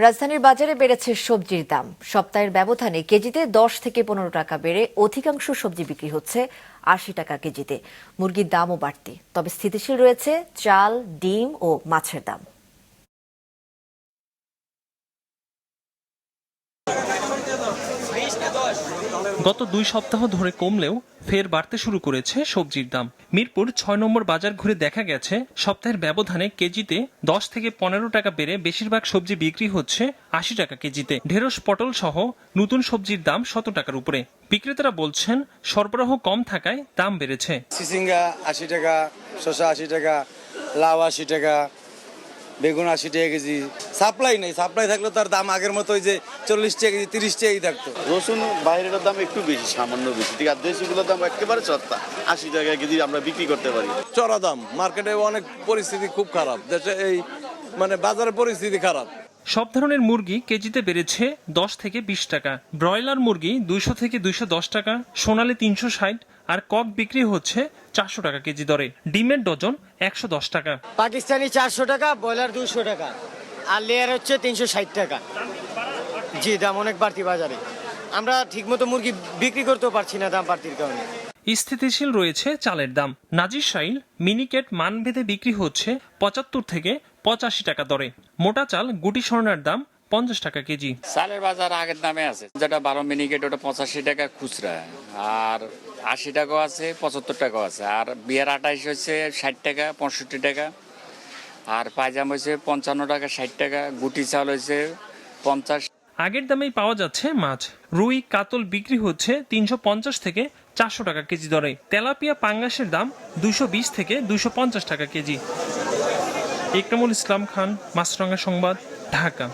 রাজধানীর বাজারে বেড়েছে সবজির দাম। সপ্তাহের ব্যবধানে কেজিতে 10 থেকে 15 টাকা বেড়ে অধিকাংশ সবজি বিক্রি হচ্ছে 80 টাকা কেজিতে। মুরগির দামও বাড়তি, তবে স্থিতিশীল রয়েছে চাল, ডিম ও মাছের দাম। গত 2 সপ্তাহ ধরে কমলেও ফের বাড়তে শুরু করেছে সবজির দাম। মিরপুর 6 নম্বর বাজার ঘুরে দেখা গেছে সপ্তাহের ব্যবধানে কেজিতে 10 থেকে 15 টাকা বেড়ে বেশিরভাগ সবজি বিক্রি হচ্ছে 80 টাকা কেজিতে। ঢেঁড়স, পটল সহ নতুন সবজির দাম 100 টাকার উপরে। বিক্রেতারা বলছেন সরবরাহ কম থাকায় দাম বেড়েছে। চিচিঙ্গা 80 টাকা, শসা 80 টাকা, লাউ 80 টাকা, বেগুন 80 টাকা কেজি। সাপ্লাই নেই, সাপ্লাই থাকলে তার দাম আগের মতো ওই যে 40 টাকা কেজি, 30 টাকাই থাকতো। রসুন বাইরের দাম একটু বেশি, সামান্য বেশি, ঠিক আছে। দেশিগুলোর দাম একেবারে সস্তা, 80 টাকা কেজি আমরা বিক্রি করতে পারি। চড়া দাম, মার্কেটে অনেক পরিস্থিতি খুব খারাপ, দেশে এই বাজারের পরিস্থিতি খারাপ। সব ধরনের মুরগি কেজিতে বেড়েছে 10 থেকে 20 টাকা। ব্রয়লার মুরগি 200 থেকে 210 টাকা, সোনালী 360 আর কক বিক্রি হচ্ছে 400 টাকা কেজি দরে। ডিমের ডজন 110 টাকা। পাকিস্তানি 400 টাকা, ব্রয়লার 200 টাকা, আর লেয়ার হচ্ছে 360 টাকা। জি, দাম অনেক বাড়তি বাজারে। আমরা ঠিকমতো মুরগি বিক্রি করতেও পারছি না দাম বাড়তির কারণে। স্থিতিশীল রয়েছে চালের দাম। নাজির শাইল মিনিকেট মানভেদে বিক্রি হচ্ছে 75 থেকে 85 টাকা দরে। মোটা চাল গুটি স্বর্ণার দাম 50 টাকা কেজি। চালের বাজার আগের দামে আছে, যেটা 12 মিনিকেট ওটা 85 টাকা খুচরা, আর 80 টাকাও আছে, 75 টাকাও আছে। আর বিয়ার 28 হচ্ছে 60 টাকা, 65 টাকা, আর পায়জাম হয়েছে 55 টাকা, 60 টাকা, গুটি চাল হয়েছে 50। আগের দামেই পাওয়া যাচ্ছে মাছ। রুই, কাতল বিক্রি হচ্ছে 350 থেকে 400 টাকা কেজি দরে। তেলাপিয়া, পাঙ্গাসের দাম 220 থেকে 250 টাকা কেজি। ইকরামুল ইসলাম খান, মাছরাঙা সংবাদ, ঢাকা।